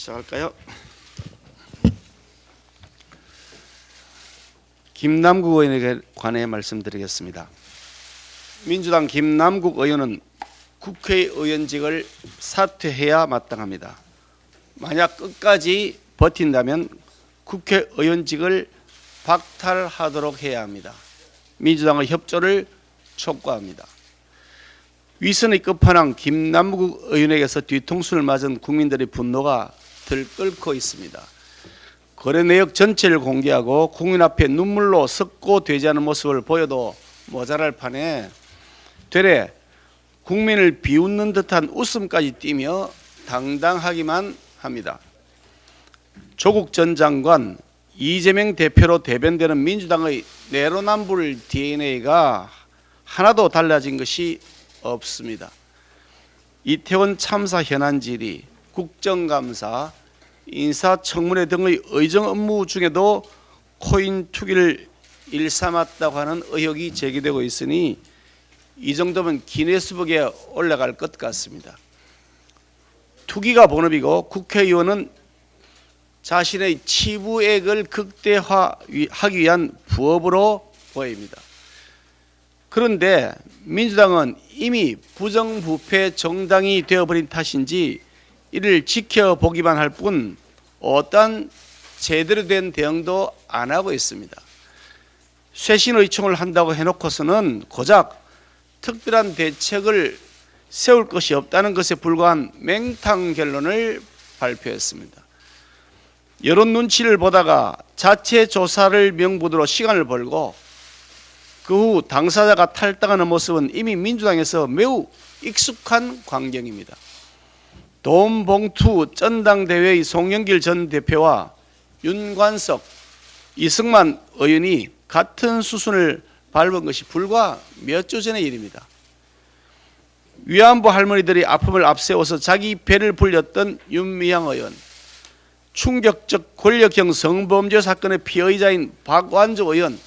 시작할까요? 김남국 의원에 관해 말씀드리겠습니다. 민주당 김남국 의원은 국회의원직을 사퇴해야 마땅합니다. 만약 끝까지 버틴다면 국회의원직을 박탈하도록 해야 합니다. 민주당의 협조를 촉구합니다. 위선의 끝판왕 김남국 의원에게서 뒤통수를 맞은 국민들의 분노가 들끓고 있습니다. 거래 내역 전체를 공개하고 국민 앞에 눈물로 석고되지 않은 모습을 보여도 모자랄 판에 되레 국민을 비웃는 듯한 웃음까지 띠며 당당하기만 합니다. 조국 전 장관, 이재명 대표로 대변되는 민주당의 내로남불 DNA가 하나도 달라진 것이 없습니다. 이태원 참사 현안 질의, 국정감사, 인사청문회 등의 의정 업무 중에도 코인 투기를 일삼았다고 하는 의혹이 제기되고 있으니 이 정도면 기네스북에 올라갈 것 같습니다. 투기가 본업이고 국회의원은 자신의 치부액을 극대화하기 위한 부업으로 보입니다. 그런데 민주당은 이미 부정부패 정당이 되어버린 탓인지 이를 지켜보기만 할 뿐 어떠한 제대로 된 대응도 안 하고 있습니다. 쇄신의총을 한다고 해놓고서는 고작 특별한 대책을 세울 것이 없다는 것에 불과한 맹탕 결론을 발표했습니다. 여론 눈치를 보다가 자체 조사를 명분으로 시간을 벌고 그 후 당사자가 탈당하는 모습은 이미 민주당에서 매우 익숙한 광경입니다. 돈봉투 전당대회의 송영길 전 대표와 윤관석, 이승만 의원이 같은 수순을 밟은 것이 불과 몇 주 전의 일입니다. 위안부 할머니들이 아픔을 앞세워서 자기 배를 불렸던 윤미향 의원, 충격적 권력형 성범죄 사건의 피의자인 박완조 의원,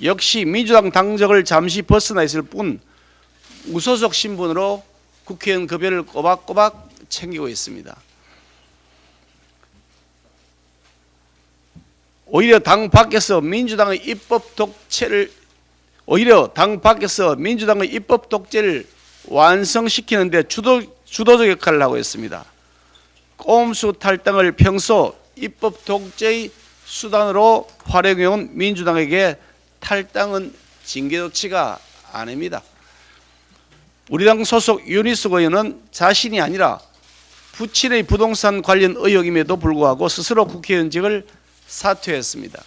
역시 민주당 당적을 잠시 벗어나 있을 뿐 무소속 신분으로 국회의원 급여를 꼬박꼬박 챙기고 있습니다. 오히려 당 밖에서 민주당의 입법 독재를 완성시키는 데 주도적 역할을 하고 있습니다. 꼼수 탈당을 평소 입법 독재의 수단으로 활용해온 민주당에게 탈당은 징계 조치가 아닙니다. 우리 당 소속 윤희숙 의원은 자신이 아니라 부친의 부동산 관련 의혹임에도 불구하고 스스로 국회의원직을 사퇴했습니다.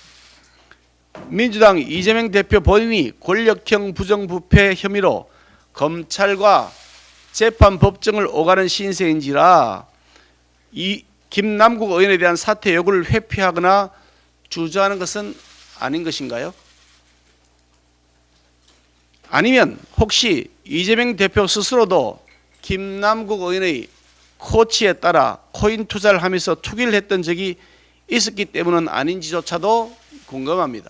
민주당 이재명 대표 본인이 권력형 부정부패 혐의로 검찰과 재판법정을 오가는 신세인지라 이 김남국 의원에 대한 사퇴 요구를 회피하거나 주저하는 것은 아닌 것인가요? 아니면 혹시 이재명 대표 스스로도 김남국 의원의 코치에 따라 코인 투자를 하면서 투기를 했던 적이 있었기 때문은 아닌지조차도 궁금합니다.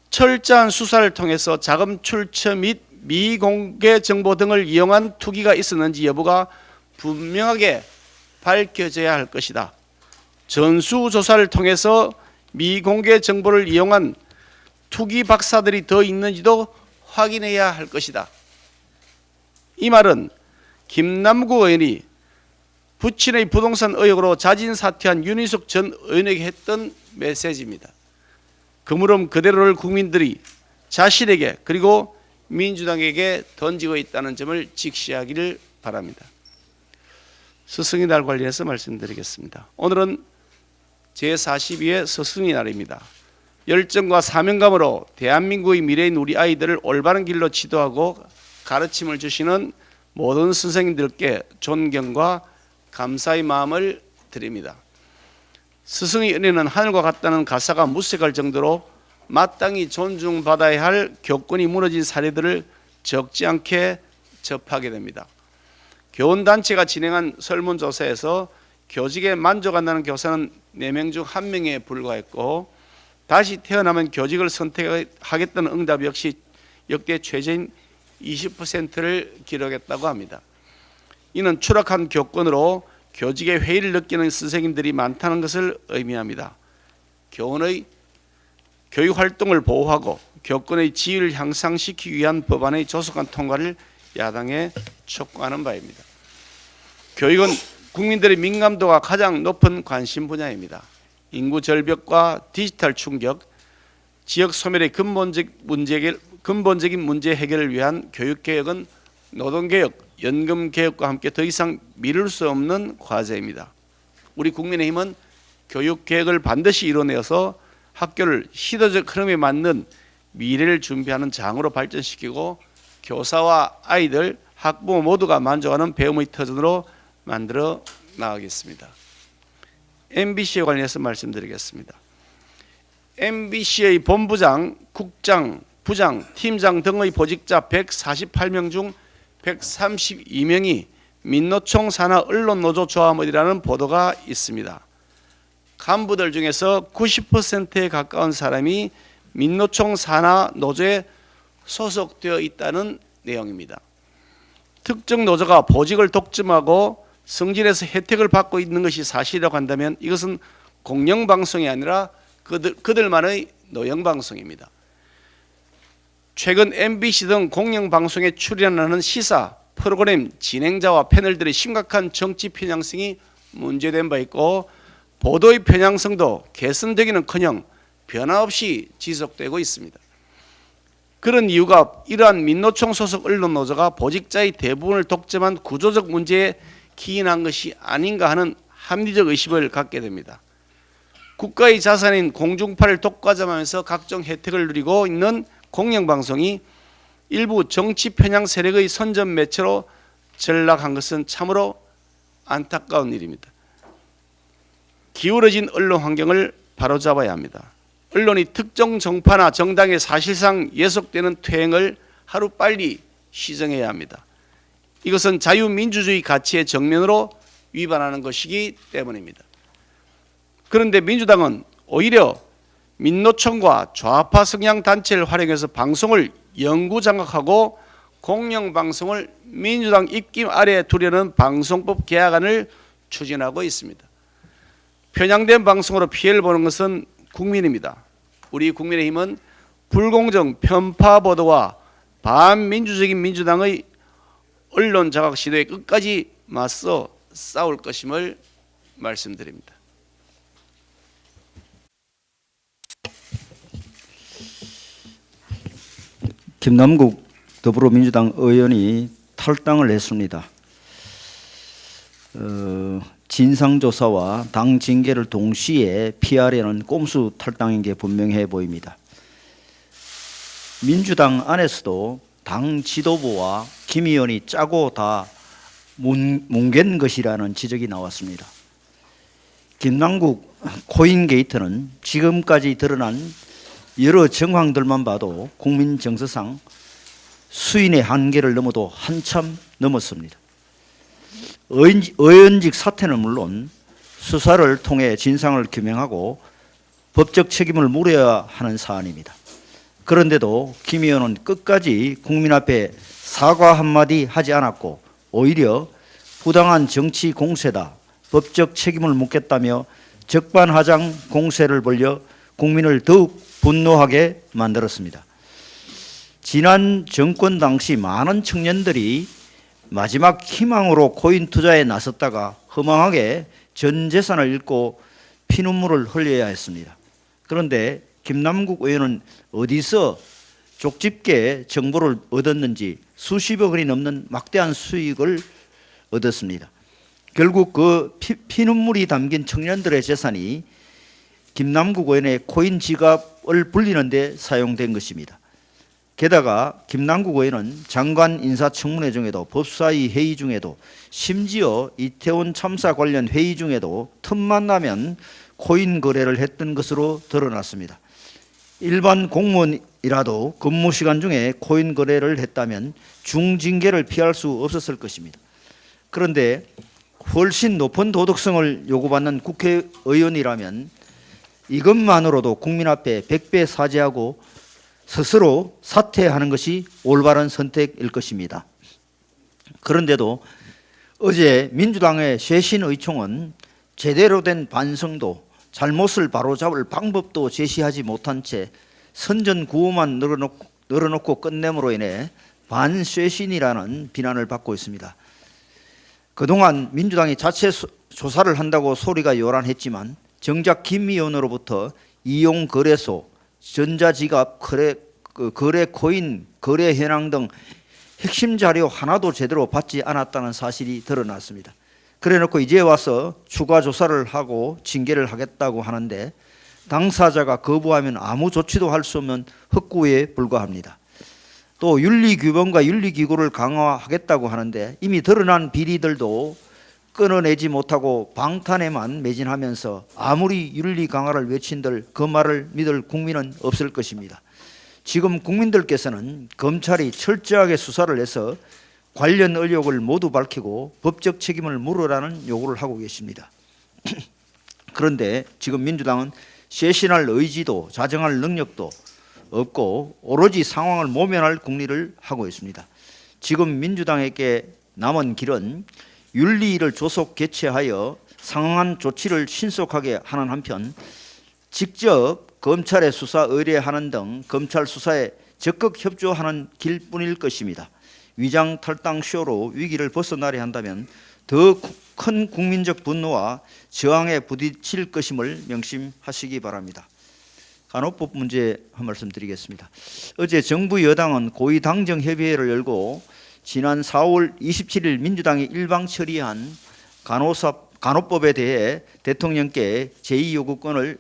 철저한 수사를 통해서 자금 출처 및 미공개 정보 등을 이용한 투기가 있었는지 여부가 분명하게 밝혀져야 할 것이다. 전수조사를 통해서 미공개 정보를 이용한 투기 박사들이 더 있는지도 확인해야 할 것이다. 이 말은 김남국 의원이 부친의 부동산 의혹으로 자진 사퇴한 윤희숙 전 의원에게 했던 메시지입니다. 그 물음 그대로를 국민들이 자신에게 그리고 민주당에게 던지고 있다는 점을 직시하기를 바랍니다. 스승의 날 관련해서 말씀드리겠습니다. 오늘은 제42회 스승의 날입니다. 열정과 사명감으로 대한민국의 미래인 우리 아이들을 올바른 길로 지도하고 가르침을 주시는 모든 선생님들께 존경과 감사의 마음을 드립니다. 스승의 은혜는 하늘과 같다는 가사가 무색할 정도로 마땅히 존중받아야 할 교권이 무너진 사례들을 적지 않게 접하게 됩니다. 교원단체가 진행한 설문조사에서 교직에 만족한다는 교사는 4명 중 1명에 불과했고 다시 태어나면 교직을 선택하겠다는 응답 역시 역대 최저인 20%를 기록했다고 합니다. 이는 추락한 교권으로 교직의 회의를 느끼는 선생님들이 많다는 것을 의미합니다. 교원의 교육 활동을 보호하고 교권의 지위를 향상시키기 위한 법안의 조속한 통과를 야당에 촉구하는 바입니다. 교육은 국민들의 민감도가 가장 높은 관심 분야입니다. 인구 절벽과 디지털 충격, 지역 소멸의 근본적인 문제 해결을 위한 교육개혁은 노동개혁, 연금개혁과 함께 더 이상 미룰 수 없는 과제입니다. 우리 국민의힘은 교육개혁을 반드시 이뤄내서 학교를 시대적 흐름에 맞는 미래를 준비하는 장으로 발전시키고 교사와 아이들, 학부모 모두가 만족하는 배움의 터전으로 만들어 나가겠습니다. MBC에 관련해서 말씀드리겠습니다. MBC의 본부장, 국장, 부장, 팀장 등의 보직자 148명 중 132명이 민노총 산하 언론노조 조합원이라는 보도가 있습니다. 간부들 중에서 90%에 가까운 사람이 민노총 산하 노조에 소속되어 있다는 내용입니다. 특정 노조가 보직을 독점하고 승진해서 혜택을 받고 있는 것이 사실이라고 한다면 이것은 공영방송이 아니라 그들만의 노영방송입니다. 최근 MBC 등 공영방송에 출연하는 시사 프로그램 진행자와 패널들의 심각한 정치 편향성이 문제된 바 있고 보도의 편향성도 개선되기는커녕 변화없이 지속되고 있습니다. 그런 이유가 이러한 민노총 소속 언론노조가 보직자의 대부분을 독점한 구조적 문제에 기인한 것이 아닌가 하는 합리적 의심을 갖게 됩니다. 국가의 자산인 공중파를 독과점하면서 각종 혜택을 누리고 있는 공영방송이 일부 정치 편향 세력의 선전 매체로 전락한 것은 참으로 안타까운 일입니다. 기울어진 언론 환경을 바로잡아야 합니다. 언론이 특정 정파나 정당에 사실상 예속되는 퇴행을 하루빨리 시정해야 합니다. 이것은 자유민주주의 가치의 정면으로 위반하는 것이기 때문입니다. 그런데 민주당은 오히려 민노총과 좌파 성향 단체를 활용해서 방송을 영구장악하고 공영방송을 민주당 입김 아래에 두려는 방송법 개혁안을 추진하고 있습니다. 편향된 방송으로 피해를 보는 것은 국민입니다. 우리 국민의힘은 불공정 편파 보도와 반민주적인 민주당의 언론 장악 시도에 끝까지 맞서 싸울 것임을 말씀드립니다. 김남국 더불어민주당 의원이 탈당을 했습니다. 진상조사와 당 징계를 동시에 피하려는 꼼수 탈당인 게 분명해 보입니다. 민주당 안에서도 당 지도부와 김 의원이 짜고 다 뭉갠 것이라는 지적이 나왔습니다. 김남국 코인 게이트는 지금까지 드러난 여러 정황들만 봐도 국민 정서상 수인의 한계를 넘어도 한참 넘었습니다. 의원직 사퇴는 물론 수사를 통해 진상을 규명하고 법적 책임을 물어야 하는 사안입니다. 그런데도 김 의원은 끝까지 국민 앞에 사과 한마디 하지 않았고 오히려 부당한 정치 공세다, 법적 책임을 묻겠다며 적반하장 공세를 벌여 국민을 더욱 분노하게 만들었습니다. 지난 정권 당시 많은 청년들이 마지막 희망으로 코인 투자에 나섰다가 허망하게 전 재산을 잃고 피눈물을 흘려야 했습니다. 그런데 김남국 의원은 어디서 족집게 정보를 얻었는지 수십억 원이 넘는 막대한 수익을 얻었습니다. 결국 그 피눈물이 담긴 청년들의 재산이 김남국 의원의 코인 지갑을 불리는 데 사용된 것입니다. 게다가 김남국 의원은 장관 인사청문회 중에도 법사위 회의 중에도 심지어 이태원 참사 관련 회의 중에도 틈만 나면 코인 거래를 했던 것으로 드러났습니다. 일반 공무원이라도 근무 시간 중에 코인 거래를 했다면 중징계를 피할 수 없었을 것입니다. 그런데 훨씬 높은 도덕성을 요구받는 국회의원이라면 이것만으로도 국민 앞에 100배 사죄하고 스스로 사퇴하는 것이 올바른 선택일 것입니다. 그런데도 어제 민주당의 쇄신 의총은 제대로 된 반성도 잘못을 바로잡을 방법도 제시하지 못한 채 선전구호만 늘어놓고 끝냄으로 인해 반쇄신이라는 비난을 받고 있습니다. 그동안 민주당이 자체 조사를 한다고 소리가 요란했지만 정작 김 의원으로부터 이용거래소, 전자지갑, 거래 코인, 거래 현황 등 핵심 자료 하나도 제대로 받지 않았다는 사실이 드러났습니다. 그래놓고 이제 와서 추가 조사를 하고 징계를 하겠다고 하는데 당사자가 거부하면 아무 조치도 할 수 없는 흑구에 불과합니다. 또 윤리규범과 윤리기구를 강화하겠다고 하는데 이미 드러난 비리들도 끊어내지 못하고 방탄에만 매진하면서 아무리 윤리 강화를 외친들 그 말을 믿을 국민은 없을 것입니다. 지금 국민들께서는 검찰이 철저하게 수사를 해서 관련 의혹을 모두 밝히고 법적 책임을 물으라는 요구를 하고 계십니다. 그런데 지금 민주당은 쇄신할 의지도 자정할 능력도 없고 오로지 상황을 모면할 궁리를 하고 있습니다. 지금 민주당에게 남은 길은 윤리위를 조속 개최하여 상응한 조치를 신속하게 하는 한편 직접 검찰에 수사 의뢰하는 등 검찰 수사에 적극 협조하는 길뿐일 것입니다. 위장 탈당 쇼로 위기를 벗어나려 한다면 더 큰 국민적 분노와 저항에 부딪힐 것임을 명심하시기 바랍니다. 간호법 문제 한 말씀 드리겠습니다. 어제 정부 여당은 고위 당정 협의회를 열고 지난 4월 27일 민주당이 일방 처리한 간호법에 대해 대통령께 제2요구권을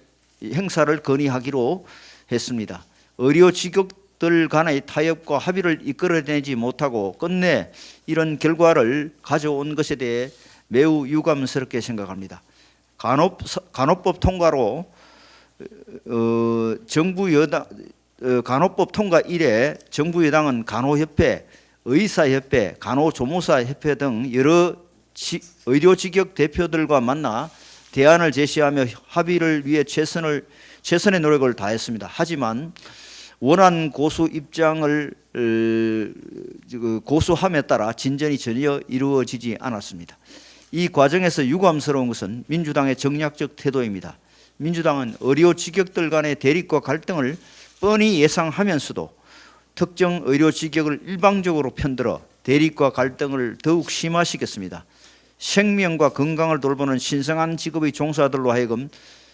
행사를 건의하기로 했습니다. 의료 직역들 간의 타협과 합의를 이끌어내지 못하고 끝내 이런 결과를 가져온 것에 대해 매우 유감스럽게 생각합니다. 간호법 통과로 정부 여당 간호법 통과 이래 정부 여당은 간호협회, 의사협회, 간호조무사협회 등 여러 의료직역 대표들과 만나 대안을 제시하며 합의를 위해 최선의 노력을 다했습니다. 하지만 원안 고수 입장을 고수함에 따라 진전이 전혀 이루어지지 않았습니다. 이 과정에서 유감스러운 것은 민주당의 정략적 태도입니다. 민주당은 의료 직역들 간의 대립과 갈등을 뻔히 예상하면서도 특정 의료 직역을 일방적으로 편들어 대립과 갈등을 더욱 심화시켰습니다. 생명과 건강을 돌보는 신성한 직업의 종사들로 하여금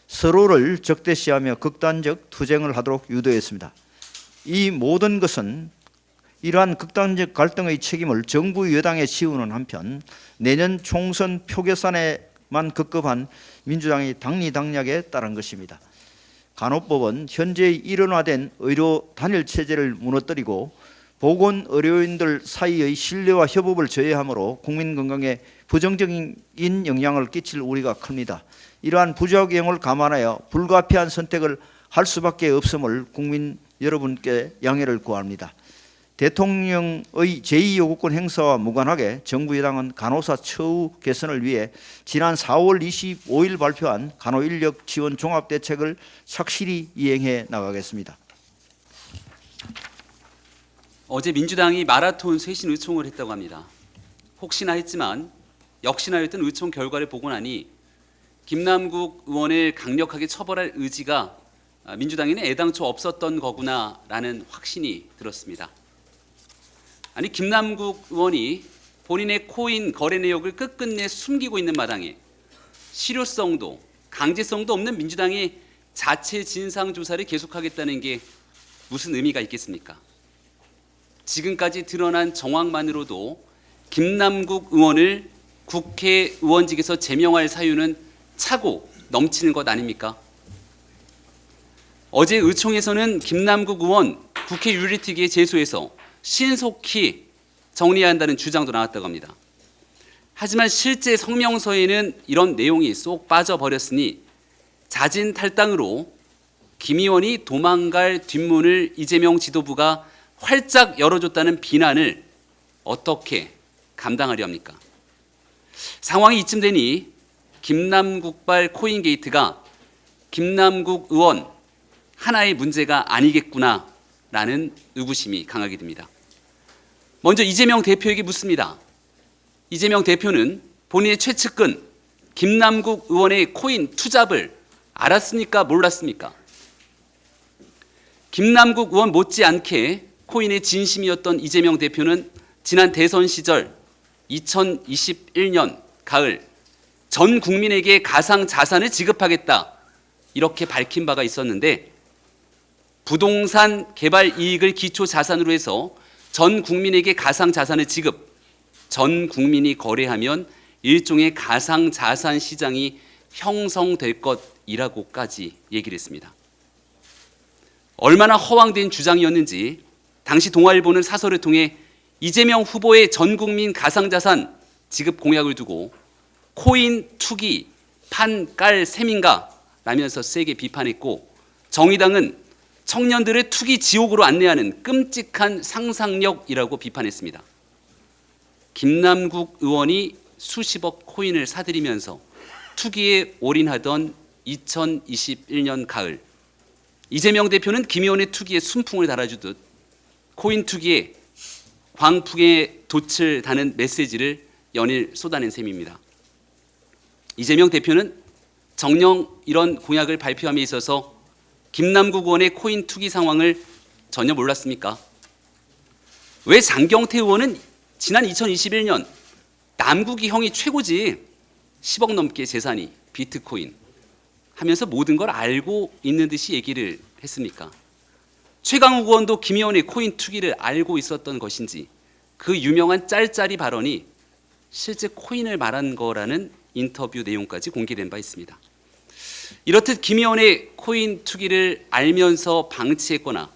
서로를 적대시하며 극단적 투쟁을 하도록 유도했습니다. 이 모든 것은 이러한 극단적 갈등의 책임을 정부 여당에 지우는 한편 내년 총선 표결산에만 급급한 민주당의 당리당략에 따른 것입니다. 간호법은 현재 일원화된 의료 단일 체제를 무너뜨리고 보건의료인들 사이의 신뢰와 협업을 저해하므로 국민 건강에 부정적인 영향을 끼칠 우려가 큽니다. 이러한 부작용을 감안하여 불가피한 선택을 할 수밖에 없음을 국민 여러분께 양해를 구합니다. 대통령의 제2요구권 행사와 무관하게 정부 여당은 간호사 처우 개선을 위해 지난 4월 25일 발표한 간호인력 지원 종합대책을 착실히 이행해 나가겠습니다. 어제 민주당이 마라톤 쇄신 의총을 했다고 합니다. 혹시나 했지만 역시나였던 의총 결과를 보고 나니 김남국 의원을 강력하게 처벌할 의지가 민주당에는 애당초 없었던 거구나라는 확신이 들었습니다. 아니 김남국 의원이 본인의 코인 거래 내역을 끝끝내 숨기고 있는 마당에 실효성도 강제성도 없는 민주당이 자체 진상조사를 계속하겠다는 게 무슨 의미가 있겠습니까? 지금까지 드러난 정황만으로도 김남국 의원을 국회의원직에서 제명할 사유는 차고 넘치는 것 아닙니까? 어제 의총에서는 김남국 의원 국회 윤리특위에 제소해서 신속히 정리해야 한다는 주장도 나왔다고 합니다. 하지만 실제 성명서에는 이런 내용이 쏙 빠져버렸으니 자진 탈당으로 김 의원이 도망갈 뒷문을 이재명 지도부가 활짝 열어줬다는 비난을 어떻게 감당하려 합니까? 상황이 이쯤 되니 김남국발 코인 게이트가 김남국 의원 하나의 문제가 아니겠구나라는 의구심이 강하게 듭니다. 먼저 이재명 대표에게 묻습니다. 이재명 대표는 본인의 최측근 김남국 의원의 코인 투잡을 알았습니까? 몰랐습니까? 김남국 의원 못지않게 코인의 진심이었던 이재명 대표는 지난 대선 시절 2021년 가을 전 국민에게 가상 자산을 지급하겠다 이렇게 밝힌 바가 있었는데, 부동산 개발 이익을 기초 자산으로 해서 전 국민에게 가상 자산을 지급, 전 국민이 거래하면 일종의 가상 자산 시장이 형성될 것이라고까지 얘기를 했습니다. 얼마나 허황된 주장이었는지 당시 동아일보는 사설을 통해 이재명 후보의 전 국민 가상 자산 지급 공약을 두고 코인 투기 판 깔 셈인가 라면서 세게 비판했고, 정의당은 청년들을 투기 지옥으로 안내하는 끔찍한 상상력이라고 비판했습니다. 김남국 의원이 수십억 코인을 사들이면서 투기에 올인하던 2021년 가을, 이재명 대표는 김 의원의 투기에 순풍을 달아주듯 코인 투기에 광풍의 돛을 다는 메시지를 연일 쏟아낸 셈입니다. 이재명 대표는 정녕 이런 공약을 발표함에 있어서 김남국 의원의 코인 투기 상황을 전혀 몰랐습니까? 왜 장경태 의원은 지난 2021년 남국이 형이 최고지, 10억 넘게 재산이 비트코인 하면서 모든 걸 알고 있는 듯이 얘기를 했습니까? 최강욱 의원도 김 의원의 코인 투기를 알고 있었던 것인지 그 유명한 짤짤이 발언이 실제 코인을 말한 거라는 인터뷰 내용까지 공개된 바 있습니다. 이렇듯 김 의원의 코인 투기를 알면서 방치했거나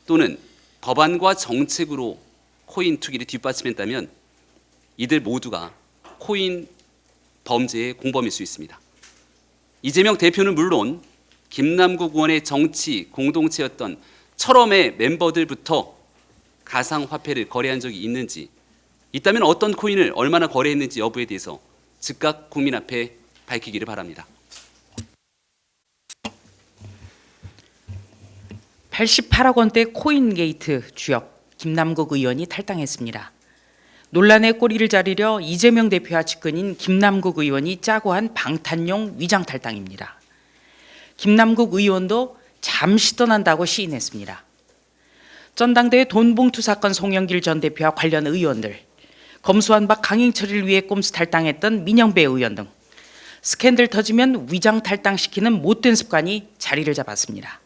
또는 법안과 정책으로 코인 투기를 뒷받침했다면 이들 모두가 코인 범죄의 공범일 수 있습니다. 이재명 대표는 물론 김남국 의원의 정치 공동체였던 철험의 멤버들부터 가상화폐를 거래한 적이 있는지, 있다면 어떤 코인을 얼마나 거래했는지 여부에 대해서 즉각 국민 앞에 밝히기를 바랍니다. 88억 원대 코인게이트 주역 김남국 의원이 탈당했습니다. 논란의 꼬리를 자르려 이재명 대표와 측근인 김남국 의원이 짜고 한 방탄용 위장 탈당입니다. 김남국 의원도 잠시 떠난다고 시인했습니다. 전당대회 돈봉투 사건 송영길 전 대표와 관련 의원들, 검수완 박 강행처리를 위해 꼼수 탈당했던 민영배 의원 등 스캔들 터지면 위장 탈당시키는 못된 습관이 자리를 잡았습니다.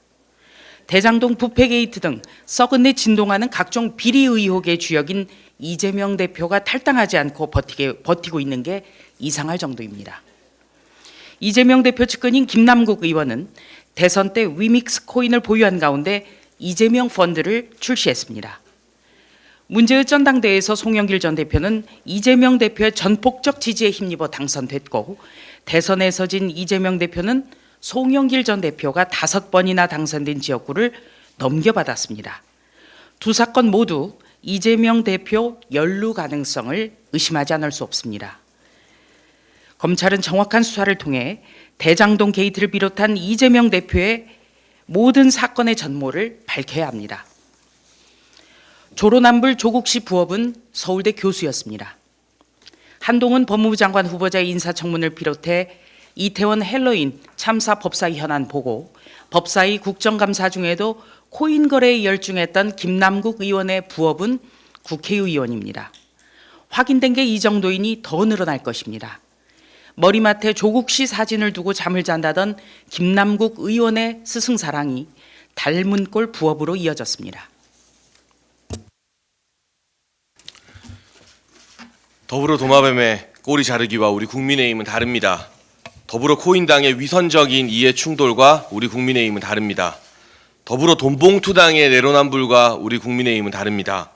대장동 부패 게이트 등 썩은 내 진동하는 각종 비리 의혹의 주역인 이재명 대표가 탈당하지 않고 버티고 있는 게 이상할 정도입니다. 이재명 대표 측근인 김남국 의원은 대선 때 위믹스 코인을 보유한 가운데 이재명 펀드를 출시했습니다. 문제의 전당대회에서 송영길 전 대표는 이재명 대표의 전폭적 지지에 힘입어 당선됐고, 대선에서 진 이재명 대표는 송영길 전 대표가 5번이나 당선된 지역구를 넘겨받았습니다. 두 사건 모두 이재명 대표 연루 가능성을 의심하지 않을 수 없습니다. 검찰은 정확한 수사를 통해 대장동 게이트를 비롯한 이재명 대표의 모든 사건의 전모를 밝혀야 합니다. 조로남불 조국 씨 부업은 서울대 교수였습니다. 한동훈 법무부 장관 후보자의 인사청문을 비롯해 이태원 헬로윈 참사 법사위 현안 보고 법사위 국정감사 중에도 코인 거래에 열중했던 김남국 의원의 부업은 국회의원입니다. 확인된 게 이 정도이니 더 늘어날 것입니다. 머리맡에 조국 씨 사진을 두고 잠을 잔다던 김남국 의원의 스승사랑이 닮은 꼴 부업으로 이어졌습니다. 더불어 도마뱀의 꼬리 자르기와 우리 국민의힘은 다릅니다. 더불어 코인당의 위선적인 이해 충돌과 우리 국민의힘은 다릅니다. 더불어 돈봉투당의 내로남불과 우리 국민의힘은 다릅니다.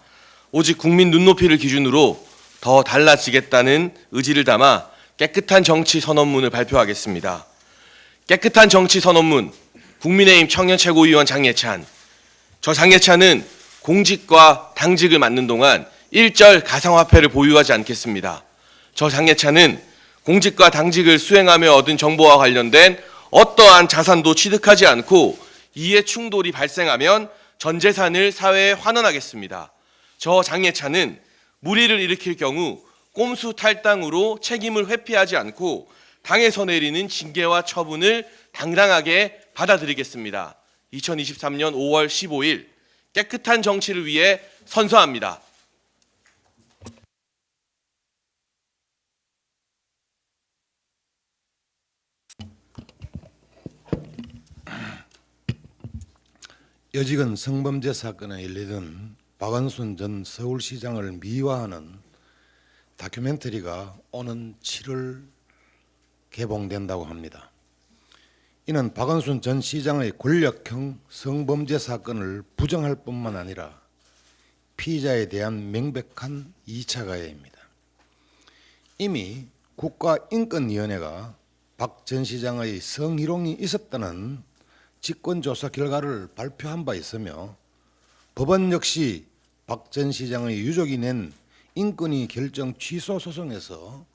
오직 국민 눈높이를 기준으로 더 달라지겠다는 의지를 담아 깨끗한 정치 선언문을 발표하겠습니다. 깨끗한 정치 선언문, 국민의힘 청년 최고위원 장예찬. 저 장예찬은 공직과 당직을 맡는 동안 일절 가상화폐를 보유하지 않겠습니다. 저 장예찬은 공직과 당직을 수행하며 얻은 정보와 관련된 어떠한 자산도 취득하지 않고 이해 충돌이 발생하면 전 재산을 사회에 환원하겠습니다. 저 장예찬은 물의를 일으킬 경우 꼼수 탈당으로 책임을 회피하지 않고 당에서 내리는 징계와 처분을 당당하게 받아들이겠습니다. 2023년 5월 15일 깨끗한 정치를 위해 선서합니다. 여직은 성범죄 사건에 일리던 박원순 전 서울시장을 미화하는 다큐멘터리가 오는 7월 개봉된다고 합니다. 이는 박원순 전 시장의 권력형 성범죄 사건을 부정할 뿐만 아니라 피의자에 대한 명백한 2차 가해입니다. 이미 국가인권위원회가 박 전 시장의 성희롱이 있었다는 직권조사 결과를 발표한 바 있으며 법원 역시 박 전 시장의 유족이 낸 인권위 결정 취소 소송에서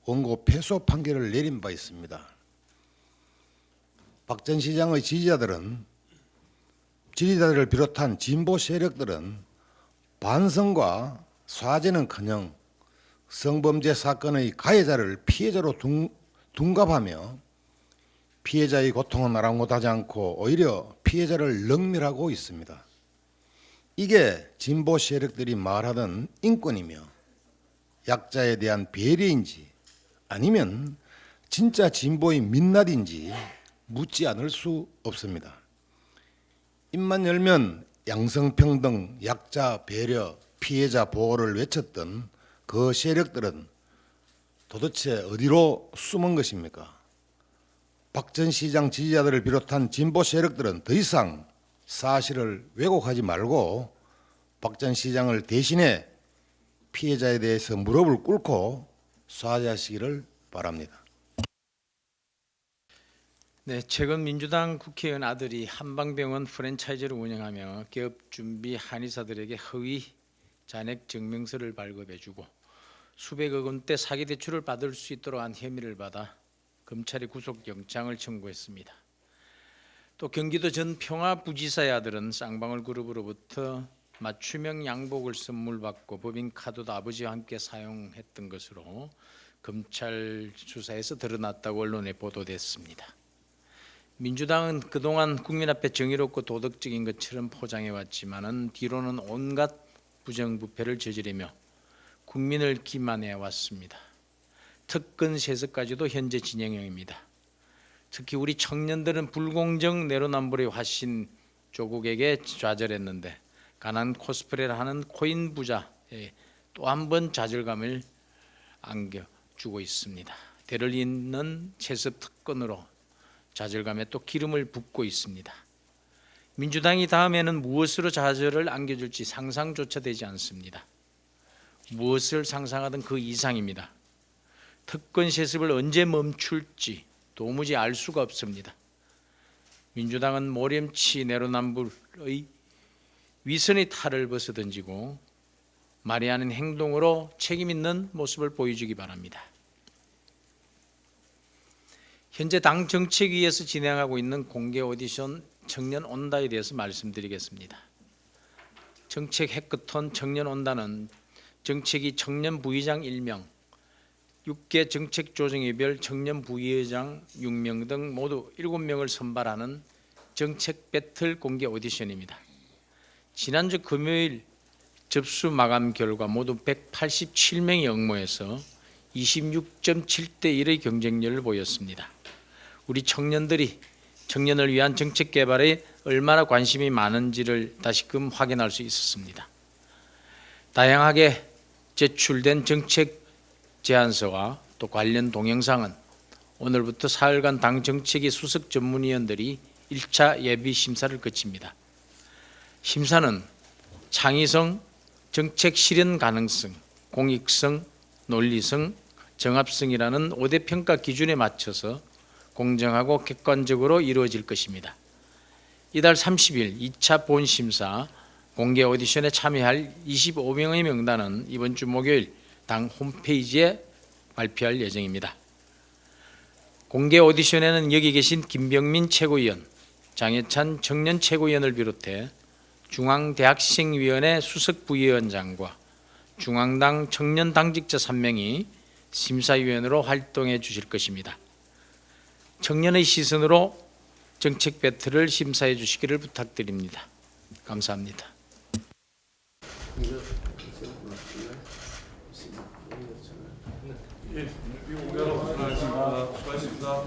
원고 패소 판결을 내린 바 있습니다. 박 전 시장의 지지자들을 비롯한 진보 세력들은 반성과 사죄는커녕 성범죄 사건의 가해자를 피해자로 둔갑하며 피해자의 고통은 아랑곳하지 않고 오히려 피해자를 능멸하고 있습니다. 이게 진보 세력들이 말하던 인권이며 약자에 대한 배려인지 아니면 진짜 진보의 민낯인지 묻지 않을 수 없습니다. 입만 열면 양성평등, 약자 배려, 피해자 보호를 외쳤던 그 세력들은 도대체 어디로 숨은 것입니까? 박 전 시장 지지자들을 비롯한 진보 세력들은 더 이상 사실을 왜곡하지 말고 박 전 시장을 대신해 피해자에 대해서 무릎을 꿇고 사죄하시기를 바랍니다. 네, 최근 민주당 국회의원 아들이 한방병원 프랜차이즈를 운영하며 개업준비 한의사들에게 허위 잔액 증명서를 발급해주고 수백억 원대 사기대출을 받을 수 있도록 한 혐의를 받아 검찰이 구속영장을 청구했습니다. 또 경기도 전 평화부지사의 아들은 쌍방울 그룹으로부터 맞춤형 양복을 선물받고 법인카드도 아버지와 함께 사용했던 것으로 검찰 수사에서 드러났다고 언론에 보도됐습니다. 민주당은 그동안 국민 앞에 정의롭고 도덕적인 것처럼 포장해왔지만은 뒤로는 온갖 부정부패를 저지르며 국민을 기만해왔습니다. 특권 세습까지도 현재 진행형입니다. 특히 우리 청년들은 불공정 내로남불의 화신 조국에게 좌절했는데 가난 코스프레를 하는 코인 부자에 또 한 번 좌절감을 안겨주고 있습니다. 대를 잇는 세습 특권으로 좌절감에 또 기름을 붓고 있습니다. 민주당이 다음에는 무엇으로 좌절을 안겨줄지 상상조차 되지 않습니다. 무엇을 상상하든 그 이상입니다. 특권 세습을 언제 멈출지 도무지 알 수가 없습니다. 민주당은 모렴치 내로남불의 위선의 탈을 벗어던지고 말이 아닌 행동으로 책임 있는 모습을 보여주기 바랍니다. 현재 당 정책위에서 진행하고 있는 공개 오디션 청년 온다에 대해서 말씀드리겠습니다. 정책 해커톤 청년 온다는 정책위 청년 부의장 1명, 6개 정책조정위별 청년 부의장 6명 등 모두 7명을 선발하는 정책 배틀 공개 오디션입니다. 지난주 금요일 접수 마감 결과 모두 187명이 응모해서 26.7대 1의 경쟁률을 보였습니다. 우리 청년들이 청년을 위한 정책 개발에 얼마나 관심이 많은지를 다시금 확인할 수 있었습니다. 다양하게 제출된 정책 제안서와 또 관련 동영상은 오늘부터 사흘간 당 정책위 수석 전문위원들이 1차 예비 심사를 거칩니다. 심사는 창의성, 정책 실현 가능성, 공익성, 논리성, 정합성이라는 5대 평가 기준에 맞춰서 공정하고 객관적으로 이루어질 것입니다. 이달 30일 2차 본심사 공개 오디션에 참여할 25명의 명단은 이번 주 목요일 당 홈페이지에 발표할 예정입니다. 공개 오디션에는 여기 계신 김병민 최고위원, 장해찬 청년 최고위원을 비롯해 중앙대학생위원회 수석 부위원장과 중앙당 청년 당직자 3명이 심사위원으로 활동해 주실 것입니다. 청년의 시선으로 정책 배틀을 심사해 주시기를 부탁드립니다. 감사합니다. 수고하셨습니다.